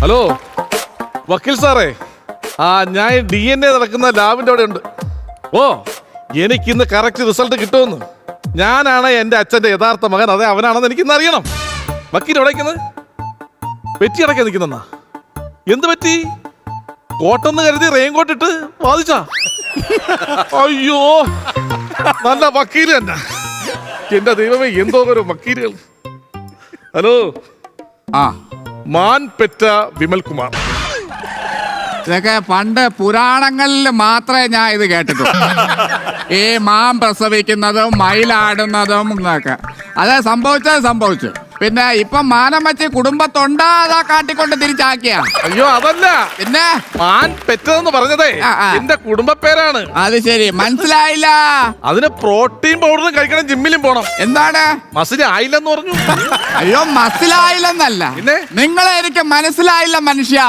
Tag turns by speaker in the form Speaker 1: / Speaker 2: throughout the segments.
Speaker 1: Hello വക്കീൽ സാറേ, ഞാൻ DNA നടക്കുന്ന ലാബിന്റെ അവിടെ ഉണ്ട്. ഓ, എനിക്കിന്ന് കറക്റ്റ് റിസൾട്ട് കിട്ടുമെന്ന്. ഞാനാണ് എൻ്റെ അച്ഛൻ്റെ യഥാർത്ഥ മകൻ, അതെ അവനാണെന്ന് എനിക്കിന്ന് അറിയണം. വക്കീൽ എവിടേക്കുന്നത്? പെറ്റി അടക്കാൻ നിൽക്കുന്നെന്നാ? എന്ത് പറ്റി? കോട്ടെന്ന് കരുതി റെയിൻകോട്ട് ഇട്ട് വാദിച്ചാ? അയ്യോ, നല്ല വക്കീല് തന്നെ. എന്റെ ദൈവമേ, എന്തോ ഒരു വക്കീലുകൾ. ഹലോ, മാൻ പെറ്റ വിമൽ കുമാർ.
Speaker 2: ഇതൊക്കെ പണ്ട് പുരാണങ്ങളിൽ മാത്രമേ ഞാൻ ഇത് കേട്ടിട്ടുള്ളൂ. ഈ മാൻ പ്രസവിക്കുന്നതും മയിലാടുന്നതും എന്നൊക്കെ അത് സംഭവിച്ചു. പിന്നെ ഇപ്പം മാനം വെച്ച് കുടുംബത്തൊണ്ടാ അതാ കാട്ടിക്കൊണ്ട് തിരിച്ചാക്കിയ?
Speaker 1: അയ്യോ, അതല്ല.
Speaker 2: പിന്നെ
Speaker 1: മാൻ പെറ്റതെന്ന് പറഞ്ഞതേ എന്റെ കുടുംബ പേരാണ്.
Speaker 2: അത് ശരി, മനസ്സിലായില്ല.
Speaker 1: അതിന് പ്രോട്ടീൻ പൗഡറും കഴിക്കണം, ജിമ്മിലും പോണം.
Speaker 2: എന്താണ്?
Speaker 1: മസിൽ ആയില്ലെന്ന് പറഞ്ഞു.
Speaker 2: അയ്യോ, മനസ്സിലായില്ലെന്നല്ല,
Speaker 1: പിന്നെ
Speaker 2: നിങ്ങളെ എനിക്ക് മനസ്സിലായില്ല മനുഷ്യ.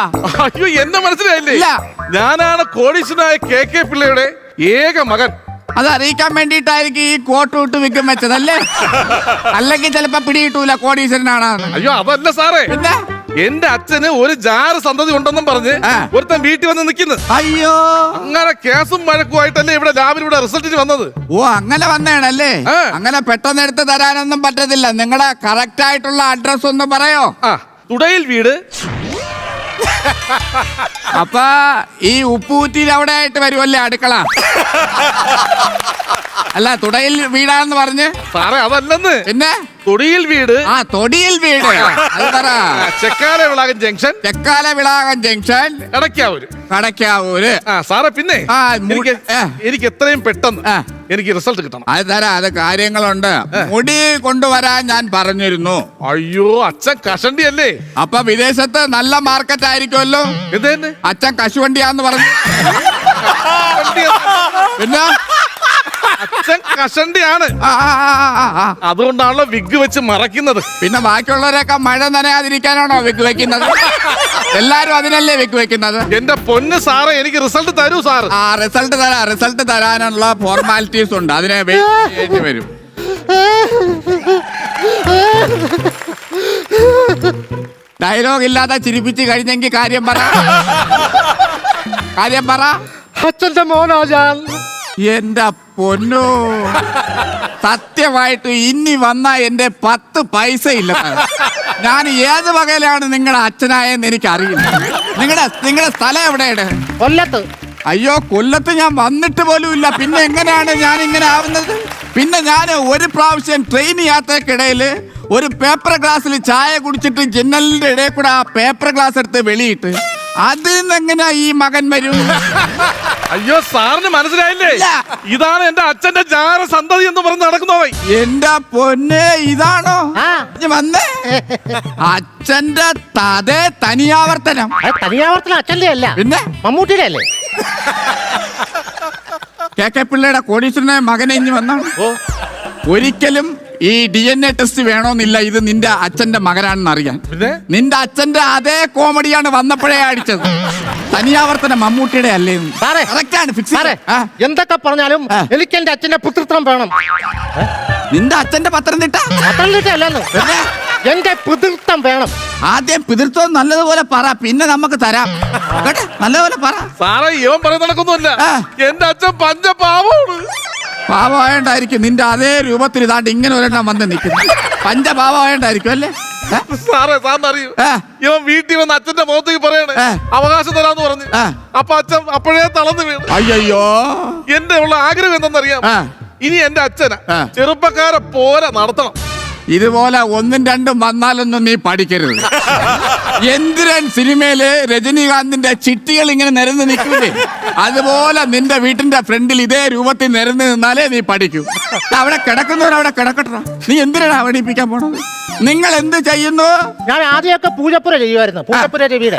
Speaker 1: അയ്യോ, എന്നെ മനസ്സിലായില്ലേ? ഞാനാണ് കോടീശ്വരനായ KK പിള്ളയുടെ ഏക മകൻ.
Speaker 2: അത് അറിയിക്കാൻ വേണ്ടിയിട്ടായിരിക്കും ഈ കോട്ട് വിട്ട് വിൽക്കും വെച്ചതല്ലേ? അല്ലെങ്കിൽ ചിലപ്പോ പിടികിട്ടൂല കോടീശ്വരനാണ്.
Speaker 1: അയ്യോ, അതല്ല സാറേ.
Speaker 2: പിന്നെ
Speaker 1: എന്റെ അച്ഛന് ഒരു ജാറ് സന്തതി ഉണ്ടെന്നും പറഞ്ഞ് ഒരുത്തൻ വീട്ടിൽ വന്ന് നിൽക്കുന്നു.
Speaker 2: അയ്യോ,
Speaker 1: അങ്ങനെ കേസും വഴക്കുമായിട്ടല്ലേ ഇവിടെ ലാബിൽ ഇവിടെ റിസൾട്ടിന് വന്നത്.
Speaker 2: ഓ, അങ്ങനെ വന്നേണല്ലേ? അങ്ങനെ പെട്ടെന്ന് എടുത്ത് തരാനൊന്നും പറ്റത്തില്ല. നിങ്ങളുടെ കറക്റ്റ് ആയിട്ടുള്ള അഡ്രസ് ഒന്ന് പറയോ?
Speaker 1: തുടയിൽ വീട്.
Speaker 2: അപ്പൊ ഈ ഉപ്പൂറ്റിയിൽ അവിടെ ആയിട്ട് വരുമല്ലേ അടുക്കള? അല്ല, തുടയിൽ വീടാണെന്ന് പറഞ്ഞ്.
Speaker 1: സാറേ, അതല്ലെന്ന്.
Speaker 2: പിന്നെ
Speaker 1: തൊടിയിൽ വീട്.
Speaker 2: തൊടിയിൽ വീട്. അത് പറ.
Speaker 1: ചെക്കാല വിളാകൻ ജംഗ്ഷൻ കടക്കാവൂര്. സാറേ, പിന്നെ എനിക്ക് എത്രയും പെട്ടെന്ന് എനിക്ക് റിസൾട്ട് കിട്ടണം.
Speaker 2: അത് തരാം, അത് കാര്യങ്ങളുണ്ട്. മുടി കൊണ്ടുവരാൻ ഞാൻ പറഞ്ഞിരുന്നു.
Speaker 1: അയ്യോ, അച്ഛൻ കഷണ്ടി അല്ലേ?
Speaker 2: അപ്പൊ വിദേശത്ത് നല്ല മാർക്കറ്റ് ആയിരിക്കുമല്ലോ.
Speaker 1: ഇതന്നെ
Speaker 2: അച്ഛൻ കശുവണ്ടിയാന്ന് പറഞ്ഞു. പിന്നെ
Speaker 1: അച്ഛൻ കഷണ്ടിയാണ്, അതുകൊണ്ടാണല്ലോ വിഗ് വെച്ച് മറയ്ക്കുന്നത്.
Speaker 2: പിന്നെ ബാക്കിയുള്ളവരൊക്കെ മഴ നനയാതിരിക്കാനാണോ വിഗ് വെക്കുന്നത്? എല്ലാരും അതിനല്ലേ വിഗ് വെക്കുന്നത്?
Speaker 1: എന്റെ പൊന്ന് സാറേ, എനിക്ക് റിസൾട്ട് തരൂ സാർ.
Speaker 2: റിസൾട്ട് തരാനുള്ള ഫോർമാലിറ്റീസ് ഉണ്ട്, അതിനെ വെയിറ്റ് വരും. ഡയലോഗ് ഇല്ലാതെ ചിരിപ്പിച്ച് കഴിഞ്ഞെങ്കിൽ കാര്യം പറ.
Speaker 3: അച്ഛന്റെ മോനാ.
Speaker 2: എന്റെ പൊന്നോ, സത്യമായിട്ട് ഇനി വന്ന എന്റെ 10 പൈസ ഇല്ല. ഞാൻ ഏത് വകയിലാണ് നിങ്ങളുടെ അച്ഛനായെന്ന് എനിക്ക് അറിയില്ല. നിങ്ങളുടെ സ്ഥലം എവിടെയാണ്?
Speaker 3: കൊല്ലത്ത്.
Speaker 2: അയ്യോ, കൊല്ലത്ത് ഞാൻ വന്നിട്ട് പോലും ഇല്ല. പിന്നെ എങ്ങനെയാണ് ഞാൻ ഇങ്ങനെ ആവുന്നത്? പിന്നെ ഞാൻ ഒരു പ്രാവശ്യം ട്രെയിൻ യാത്രക്കിടയിൽ ഒരു പേപ്പർ ഗ്ലാസ്സിൽ ചായ കുടിച്ചിട്ട് ജനലിന്റെ ഇടയിൽ കൂടെ ആ പേപ്പർ ഗ്ലാസ് എടുത്ത് വെളിയിട്ട് അതിൽ നിന്ന് എങ്ങനെയാ ഈ മകൻ വരും?
Speaker 1: അയ്യോ, സാറിന് മനസ്സിലായില്ലേ? ഇതാണ് എന്റെ അച്ഛന്റെ ജാര സന്തതി എന്ന് പറഞ്ഞ് നടക്കുന്നോ?
Speaker 2: എന്റെ പൊന്നെ, ഇതാണോ വന്നേ? അച്ഛന്റെ തനിയാവർത്തനം.
Speaker 3: അച്ഛന്റെ അല്ല,
Speaker 2: പിന്നെ
Speaker 3: മമ്മൂട്ടിയുടെ അല്ലേ?
Speaker 2: KK പിള്ളയുടെ കോടീശ്വരനായ മകനെ ഇനി വന്നാണ്. ഒരിക്കലും ഈ DNA ടെസ്റ്റ് വേണമെന്നില്ല, ഇത് നിന്റെ അച്ഛന്റെ മകനാണെന്ന് അറിയാൻ. നിന്റെ അച്ഛന്റെ അതേ കോമഡിയാണ് വന്നപ്പോഴേ അടിച്ചത്. തനിയാവർത്തനം മമ്മൂട്ടിയുടെ അല്ലേ?
Speaker 3: എന്തൊക്കെ പറഞ്ഞാലും എനിക്ക് എന്റെ അച്ഛന്റെ പുത്രത്വം വേണം.
Speaker 2: നിന്റെ അച്ഛന്റെ പത്തനംതിട്ട
Speaker 3: അല്ലെന്ന്, എന്റെ പിതൃത്വം വേണം.
Speaker 2: ആദ്യം പിതൃത്വം നല്ലതുപോലെ പറ, പിന്നെ നമുക്ക് തരാം. നല്ലതുപോലെ പറ
Speaker 1: സാറേ. ഇവൻ പറയുന്ന നടക്കൊന്നുമല്ല, എന്റെ അച്ഛൻ പഞ്ചപാവമാണ്.
Speaker 2: പാവമായോണ്ടായിരിക്കും നിന്റെ അതേ രൂപത്തിൽ ഇതാണ്ട് ഇങ്ങനെ ഒരെണ്ണം വന്ന് നിൽക്കുന്നു. പഞ്ചപാവമായോണ്ടായിരിക്കും അല്ലേ?
Speaker 1: സാറേ, സാറിനറിയൂ, ഇവൻ വീട്ടിൽ വന്ന് അച്ഛന്റെ മുഖത്തേക്ക് പറയണേ അവകാശം തരാന്ന് പറഞ്ഞു. അപ്പൊ അച്ഛൻ അപ്പോഴേ തളർന്നു വീണു.
Speaker 2: അയ്യോ,
Speaker 1: എന്റെ ഉള്ള ആഗ്രഹം എന്തെന്നറിയാം? ഇനി എന്റെ അച്ഛനെ ചെറുപ്പക്കാരെ പോലെ നടത്തണം.
Speaker 2: ഇതുപോലെ 1ഉം 2ഉം വന്നാലൊന്നും നീ പഠിക്കരുത്. എന്തിരൻ സിനിമയില് രജനീകാന്തിന്റെ ചിട്ടികൾ ഇങ്ങനെ നിരന്ന് നിൽക്കൂലേ, അതുപോലെ നിന്റെ വീട്ടിന്റെ ഫ്രണ്ടിൽ ഇതേ രൂപത്തിൽ നിരന്ന് നിന്നാലേ നീ പഠിക്കൂ. അവിടെ കിടക്കുന്നവരവിടെ കിടക്കട്ടെ. നീ എന്തിനാണ് പഠിപ്പിക്കാൻ പോണത്? നിങ്ങൾ എന്ത് ചെയ്യുന്നു?
Speaker 3: ഞാൻ ആദ്യമൊക്കെ പൂജപ്പുര ചെയ്യുമായിരുന്നു. പൂജപ്പുര രവിയുടെ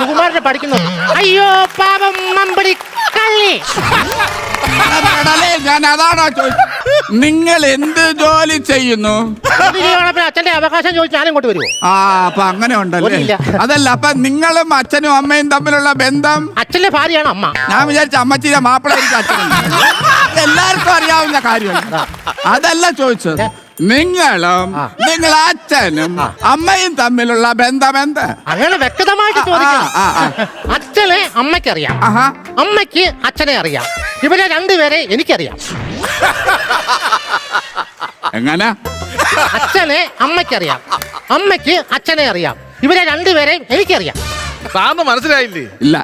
Speaker 3: സുകുമാരനെ പഠിക്കുന്നു. അയ്യോ പാപം മമ്പടി കള്ളി.
Speaker 2: ഞാൻ അതാണോ ചോദിച്ചത്? നിങ്ങൾ എന്ത് ജോലി ചെയ്യുന്നു?
Speaker 3: അച്ഛന്റെ അവകാശം ചോദിച്ചാൽ ഞാൻ ഇങ്ങോട്ട് വരുമോ?
Speaker 2: അപ്പൊ അങ്ങനെ ഉണ്ടല്ലേ? അതല്ല, അപ്പൊ നിങ്ങളും അച്ഛനും അമ്മയും തമ്മിലുള്ള ബന്ധം?
Speaker 3: അച്ഛന്റെ ഭാര്യയാണ് അമ്മ.
Speaker 2: ഞാൻ വിചാരിച്ച അമ്മച്ചിയുടെ മാപ്പിള എനിക്ക് അച്ഛനുണ്ട്. എല്ലാവർക്കും അറിയാവുന്ന കാര്യമാണ്. അതല്ല ചോദിച്ചത്. നിങ്ങളും നിങ്ങൾ അച്ഛനും അമ്മയും തമ്മിലുള്ള ബന്ധം എന്ത്?
Speaker 3: അങ്ങനെ വ്യക്തമായിട്ട് ചോദിക്കണം.
Speaker 2: ആ, ആ.
Speaker 3: അച്ഛനെ അമ്മയ്ക്കറിയാം,
Speaker 2: ആഹാ.
Speaker 3: അമ്മയ്ക്ക് അച്ഛനെ അറിയാം. ഇവരെ രണ്ടുപേരെ എനിക്കറിയാം.
Speaker 2: എങ്ങനെ?
Speaker 3: അച്ഛനെ അമ്മയ്ക്കറിയാം, അമ്മയ്ക്ക് അച്ഛനെ അറിയാം. ഇവരെ രണ്ടുപേരെ എനിക്കറിയാം.
Speaker 1: സാറിന് മനസ്സിലായില്ലേ?
Speaker 2: ഇല്ല.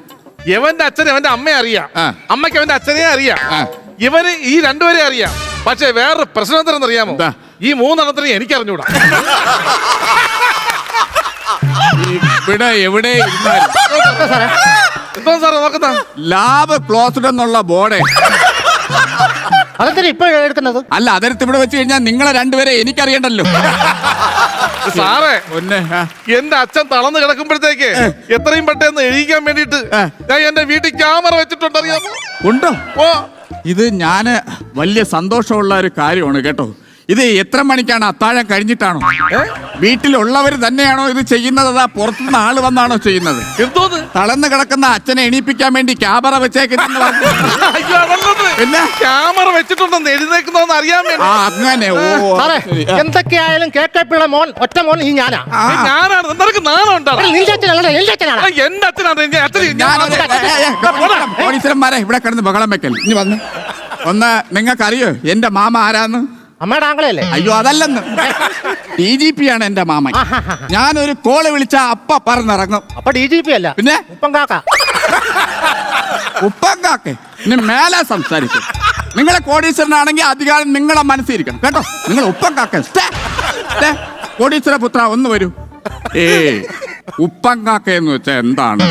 Speaker 1: ഇവന്റെ അച്ഛനെ അവന്റെ അമ്മയെ അറിയാം,
Speaker 2: ആ.
Speaker 1: അമ്മയ്ക്ക് അവന്റെ അച്ഛനെ അറിയാം,
Speaker 2: ആ.
Speaker 1: ഇവന് ഈ രണ്ടുപേരെ അറിയാം. പക്ഷെ വേറൊരു പ്രശ്നം എന്താണെന്ന് അറിയാമോ?
Speaker 2: എന്താ?
Speaker 1: ഈ മൂന്നെണ്ണത്തിനെ എനിക്ക് അറിഞ്ഞൂടാ.
Speaker 2: ഇവിടെ എവിടെ ഇരുന്നാലും
Speaker 3: സാറേ,
Speaker 1: എന്തോ സാറേ നോക്കുന്ന
Speaker 2: ലാബ് ക്ലോസ്ഡ് എന്നുള്ള ബോർഡ്.
Speaker 3: അതെന്തിനാ ഇപ്പൊ എടുക്കുന്നത്?
Speaker 2: അല്ല, അതെടുത്ത് ഇവിടെ വെച്ച് കഴിഞ്ഞാൽ നിങ്ങളെ രണ്ടുപേരെ എനിക്കറിയണ്ടല്ലോ.
Speaker 1: സാറേ,
Speaker 2: ഒന്നെ
Speaker 1: എന്റെ അച്ഛൻ തളർന്ന് കിടക്കുമ്പോഴത്തേക്ക് എത്രയും പെട്ടെന്ന് എഴുതിക്കാൻ വേണ്ടിട്ട് ഞാൻ എന്റെ വീട്ടിൽ ക്യാമറ വെച്ചിട്ടുണ്ട്, അറിയാമോ?
Speaker 2: ഉണ്ടോ?
Speaker 1: ഓ,
Speaker 2: ഇത് ഞാന് വലിയ സന്തോഷമുള്ള ഒരു കാര്യമാണ് കേട്ടോ. ഇത് എത്ര മണിക്കാണ്? അത്താഴം കഴിഞ്ഞിട്ടാണോ? വീട്ടിലുള്ളവർ തന്നെയാണോ ഇത് ചെയ്യുന്നത്? അതാ പുറത്തുനിന്ന് ആള് വന്നാണോ ചെയ്യുന്നത്?
Speaker 1: എന്തോന്ന്?
Speaker 2: തളർന്ന് കിടക്കുന്ന അച്ഛനെ എണീപ്പിക്കാൻ വേണ്ടി ക്യാമറ വെച്ചേക്കുന്ന
Speaker 1: അയ്യോ, അതല്ലത്.
Speaker 2: പിന്നെ
Speaker 1: ക്യാമറ വെച്ചിട്ടുണ്ടെന്ന് എഴുന്നേക്കുന്നതെന്ന് അറിയാൻ വേണ്ടി.
Speaker 2: അങ്ങനെ. ഓ
Speaker 3: സാറേ,
Speaker 2: ശരി.
Speaker 3: എന്തൊക്കെയായാലും കേക്കപ്പിള്ള മോൻ, ഒറ്റ മോൻ ഈ ഞാനാ.
Speaker 1: ഞാനാണ്. നിനക്ക് നാണം ഉണ്ടാണ്.
Speaker 3: നിന്റെ അച്ഛനാണ്, എന്റെ അച്ഛനാണ്.
Speaker 1: എന്റെ അച്ഛനാണ്.
Speaker 2: പോലീസുരന്മാരെ ഇവിടെ കിടന്ന് ബഹളം വെക്കൽ. ഇനി വന്ന് ഒന്ന്, നിങ്ങൾക്കറിയോ എന്റെ മാമ ആരാന്ന്?
Speaker 3: അമ്മയുടെ ആംഗളയല്ലേ?
Speaker 2: അയ്യോ, അതല്ലെന്ന്. DGP ആണ് എന്റെ മാമൻ. ഞാനൊരു കോള് വിളിച്ച അപ്പ പറന്നിറങ്ങും.
Speaker 3: അപ്പൊ DGP അല്ല,
Speaker 2: പിന്നെ
Speaker 3: ഉപ്പം കാക്ക.
Speaker 2: ഉപ്പങ്കാക്കെ ഇനി മേലെ സംസാരിക്കും. നിങ്ങളെ കോടീശ്വരനാണെങ്കിൽ അധികാരം നിങ്ങളെ മനസ്സിരിക്കണം കേട്ടോ. നിങ്ങൾ ഉപ്പങ്കാക്ക. കോടീശ്വര പുത്ര ഒന്ന് വരൂ. ഉപ്പങ്കാക്ക എന്ന് വെച്ചാ എന്താണ്?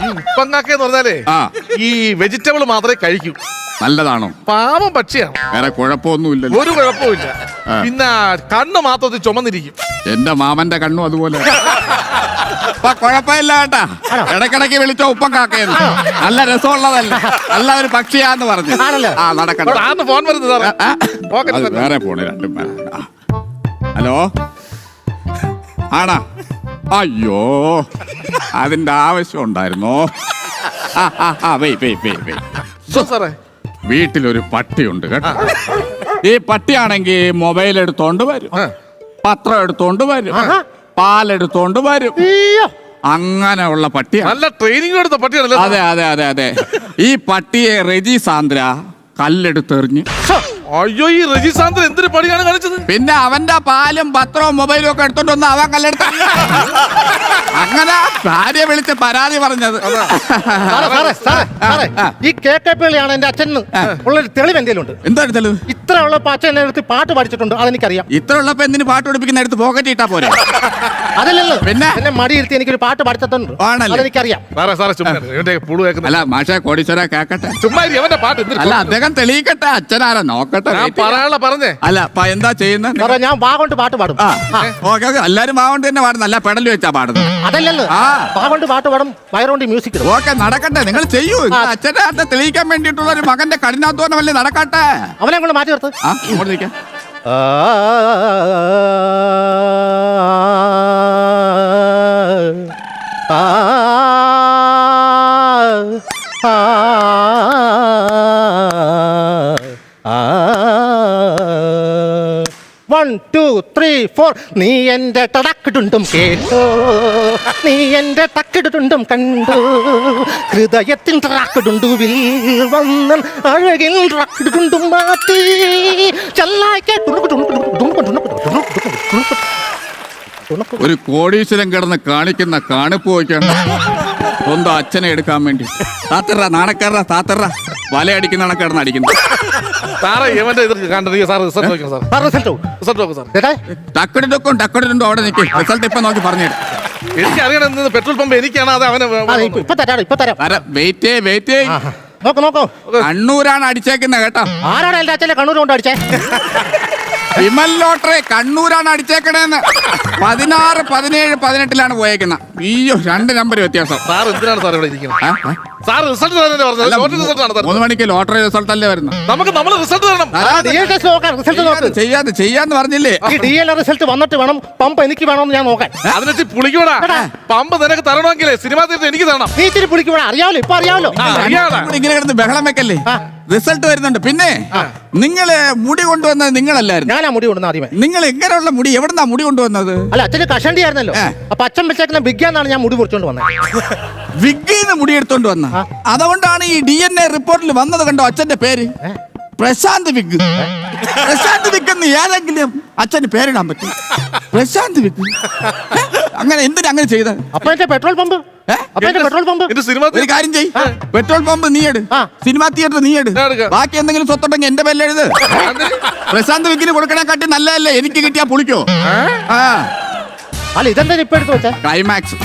Speaker 1: ഈ ഉപ്പങ്ങാക്കെന്ന് പറഞ്ഞാലേ
Speaker 2: ആ,
Speaker 1: ഈ വെജിറ്റബിൾ മാത്രമേ കഴിക്കൂ.
Speaker 2: നല്ലതാണോ?
Speaker 1: പാവം പക്ഷിയാണ്,
Speaker 2: വേറെ കുഴപ്പമൊന്നുമില്ലല്ലോ.
Speaker 1: ഒരു കുഴപ്പമില്ല. പിന്നെ കണ്ണ് മാത്രത്തിൽ ചുമന്നിരിക്കും.
Speaker 2: എന്റെ മാമന്റെ കണ്ണും അതുപോലെ. അപ്പൊ കുഴപ്പമില്ല കേട്ടാ. ഇടക്കിടക്ക് വിളിച്ചോ ഉപ്പങ്കാക്കയെന്ന്. നല്ല രസമുള്ളതല്ല, നല്ല ഒരു പക്ഷിയാന്ന് പറഞ്ഞു.
Speaker 3: ആണല്ലോ.
Speaker 2: ആ, നടക്കട്ടെ.
Speaker 1: സാറിന് ഫോൺ വരുന്നത് സാറേ.
Speaker 2: അത് വേറെ ഫോണ് രണ്ടും പേര്. ഹലോ, ആണാ? അയ്യോ, അതിന്റെ ആവശ്യം ഉണ്ടായിരുന്നോ?
Speaker 1: സാറേ,
Speaker 2: വീട്ടിലൊരു പട്ടിയുണ്ട് കേട്ടോ. ഈ പട്ടിയാണെങ്കിൽ മൊബൈൽ എടുത്തോണ്ട് വരും, പത്രം എടുത്തോണ്ട് വരും, പാലെടുത്തോണ്ട് വരും.
Speaker 3: അയ്യോ,
Speaker 2: അങ്ങനെയുള്ള പട്ടിയാണ്.
Speaker 1: നല്ല ട്രെയിനിങ് എടുത്ത പട്ടിയാണല്ലോ.
Speaker 2: അതെ അതെ അതെ അതെ. ഈ പട്ടിയെ റെജി സാന്ദ്ര കല്ലെടുത്തെറിഞ്ഞ്.
Speaker 1: അയ്യോ, ഈ രജിസാന്തർ എന്തൊരു പണിയാണ് കാണിച്ചത്?
Speaker 2: പിന്നെ അവന്റെ പാലും പത്രവും മൊബൈലും ഒക്കെ എടുത്തോണ്ട് വന്ന് അവൻ കല്ലെടുത്ത. അങ്ങനെ ഭാര്യ വിളിച്ച് പരാതി പറഞ്ഞത്.
Speaker 3: ഈ കേക്കപ്പിള്ളിയാണ് എന്റെ അച്ഛൻ ഉള്ളൊരു തെളിവ് എന്തെങ്കിലും ഉണ്ട്?
Speaker 2: എന്താ തെളിവ്?
Speaker 3: ഇത്ര ഉള്ളപ്പോ അച്ഛൻ എന്നെ അടുത്ത് പാട്ട് പഠിച്ചിട്ടുണ്ട്, അതെനിക്കറിയാം.
Speaker 2: ഇത്ര ഉള്ളപ്പോ എന്തിന് പാട്ട് പഠിപ്പിക്കുന്ന എടുത്ത് പോക്കറ്റ് ഇട്ടാ പോരെ?
Speaker 3: അതല്ലല്ലോ,
Speaker 2: പിന്നെ
Speaker 3: എന്നെ മടിയിരുത്തി എനിക്കൊരു പാട്ട് പഠിച്ചിട്ടുണ്ട്,
Speaker 2: ആണല്ലേ?
Speaker 3: അതെനിക്കറിയാം.
Speaker 1: സാറേ ചുമ്മാ ഇവന്റെ പുളു കേൾക്കുന്ന.
Speaker 2: അല്ല മാഷെ, കോടീശ്വര കേക്കട്ടെ.
Speaker 1: ചുമ്മാ അവന്റെ പാട്ട് എന്തൊരു
Speaker 2: അല്ല, അദ്ദേഹം തെളിയിക്കട്ടെ. അച്ഛനാരാ നോക്കട്ടെ.
Speaker 1: ഞാൻ പറയാനുള്ള പറഞ്ഞേ.
Speaker 2: അല്ല, അപ്പൊ എന്താ ചെയ്യുന്നത്?
Speaker 3: സാറേ, ഞാൻ വാ കൊണ്ട് പാട്ട് പാടും.
Speaker 2: ഓക്കെ ഓക്കെ, എല്ലാരും മാവണ്ട് തന്നെ പാടുന്നു. അല്ല, പെടൽ വെച്ചാ പാടുന്നത്.
Speaker 3: അതല്ലല്ലോ,
Speaker 2: ആ.
Speaker 3: വാ കൊണ്ട് പാട്ട് പാടും, വയറുകൊണ്ട് മ്യൂസിക് ഇടും.
Speaker 2: ഓക്കെ, നടക്കട്ടെ. നിങ്ങൾ ചെയ്യൂ. അച്ഛന്റെ അർത്ഥം തെളിയിക്കാൻ വേണ്ടിയിട്ടുള്ള ഒരു മകന്റെ കഠിനാധ്വാനമല്ലേ നടക്കട്ടെ.
Speaker 3: അവനെ കൊണ്ട് മാറ്റി നിർത്ത്.
Speaker 2: ആ, ഇങ്ങോട്ട് നിൽക്കാം.
Speaker 3: One, two, three, four. നീ എന്റെ ടടക്കിടുണ്ടും കേട്ടോ, നീ എന്റെ ടക്കിടുണ്ടും കണ്ടു, ഹൃദയത്തിൻ ടടക്കിടുണ്ടുവിൽ വന്നൻ അഴകിൽ ടടക്കിടുണ്ടും മാറ്റി ചെല്ലായിക്കെ.
Speaker 2: ഒരു കോടീശ്വരൻ കിടന്ന് കാണിക്കുന്ന കാണിപ്പ് വയ്ക്കണം സ്വന്തം അച്ഛനെ എടുക്കാൻ വേണ്ടി. താത്തറ നാണക്കാര, താത്തറ വലയടിക്കുന്ന കണക്കിടന്ന് അടിക്കുന്നു.
Speaker 1: സാറേ, ഇവന്റെ ഇത് കണ്ടിരിക്കുക. സാർ റിസൾട്ട് നോക്കണം. സാർ റിസൾട്ട് നോക്കും. സാർ
Speaker 2: ടക്കടിടുക്കും ടക്കടിടുണ്ടോ അവിടെ നിൽക്കും. റിസൾട്ട് ഇപ്പൊ നോക്കി പറഞ്ഞുതരാം.
Speaker 1: എനിക്കറിയണം, പെട്രോൾ പമ്പ് എനിക്കാണ്. അത് അവന്
Speaker 3: ഇപ്പൊ തരാം.
Speaker 2: വെയിറ്റ്.
Speaker 3: നോക്കൂ.
Speaker 2: കണ്ണൂരാണ് അടിച്ചേക്കുന്നത് കേട്ടോ.
Speaker 3: ആരാണ് എന്റെ അച്ഛനെ കണ്ണൂർ കൊണ്ട് അടിച്ചേ?
Speaker 2: വിമൽ ലോട്ടറി കണ്ണൂരാണ് അടിച്ചേക്കണേന്ന്. 16, 17, 18 പോയേക്കുന്ന. അയ്യോ, 2 നമ്പർ വ്യത്യാസം.
Speaker 1: സാർ എന്തിനാണ് സാർ ഇവിടെ ഇരിക്കുന്നത്? സാർ റിസൾട്ട് തരാനല്ലേ പറഞ്ഞത്? ലോട്ടറി റിസൾട്ടാണ് തരുന്നത്.
Speaker 2: 3 മണിക്ക് ലോട്ടറി റിസൾട്ട് അല്ലേ വരുന്നത്?
Speaker 1: നമ്മൾ റിസൾട്ട് തരണം.
Speaker 2: ചെയ്യാന്ന് പറഞ്ഞില്ലേ?
Speaker 3: റിസൾട്ട് വന്നിട്ട് വേണം പമ്പ് എനിക്ക് വേണമെന്ന് ഞാൻ നോക്കാൻ.
Speaker 1: അതിനെ പുളിക്കൂടാ. പമ്പ് നിനക്ക് തരണമെങ്കിലേ സിനിമ തീർത്ത് എനിക്ക് തരണം.
Speaker 3: നീ ഇത്തിരി പുളിക്കൂടാ. അറിയാമല്ലോ, ഇപ്പൊ അറിയാമല്ലോ.
Speaker 2: ഇങ്ങനെ കിടന്ന് ബഹളം വെക്കല്ലേ. റിസൾട്ട് വരുന്നുണ്ട്. പിന്നെ നിങ്ങള് മുടി കൊണ്ടുവന്നത് നിങ്ങളല്ലായിരുന്നു.
Speaker 3: ഞാനാ മുടി കൊണ്ടുവന്ന ആദ്യമേ.
Speaker 2: നിങ്ങൾ എങ്ങനെയുള്ള മുടി, എവിടുന്നാ മുടി കൊണ്ടുവന്നത്?
Speaker 3: അല്ല, അച്ഛന് കഷണ്ടി ആയിരുന്നല്ലോ. അപ്പൊ അച്ഛൻ വെച്ചേക്കുന്ന ബിഗ്ഗാന്നാണ് ഞാൻ മുടി പൊറിച്ചോണ്ട് വന്നത്.
Speaker 2: വിഗ്ഗിന്ന് മുടി എടുത്തോണ്ട് വന്ന. അതുകൊണ്ടാണ് ഈ DNA റിപ്പോർട്ടിൽ വന്നത്. കണ്ടോ അച്ഛന്റെ പേര് പ്രശാന്ത് വിഗ്. പ്രശാന്ത് വിഗ് എന്ന് ഏതെങ്കിലും അച്ഛന് പേരിടാൻ പറ്റും? പ്രശാന്ത് വിഗ് അങ്ങനെ എന്തിനാ അങ്ങനെ ചെയ്ത?
Speaker 3: അപ്പൊ എന്റെ പെട്രോൾ പമ്പ് പെട്രോൾ പമ്പ്
Speaker 1: എന്റെ സിനിമ
Speaker 2: ഒരു കാര്യം ചെയ്, പെട്രോൾ പമ്പ് നീ എടു, സിനിമാ തിയേറ്റർ നീ എടു,
Speaker 1: ഞാൻ എടുക്കാം.
Speaker 2: ബാക്കി എന്തെങ്കിലും സ്വത്തുണ്ടെങ്കിൽ എന്റെ പേരിൽ എഴുത്. പ്രശാന്ത് വിഗിന് കൊടുക്കണേ കാട്ടി നല്ലതല്ലേ? എനിക്ക് കിട്ടിയാ പൊളിക്കോ? ആ
Speaker 3: അല്ല, ഇതെന്താ ഇപ്പൊ എടുത്തു വെച്ചാ?
Speaker 2: ക്ലൈമാക്സ്.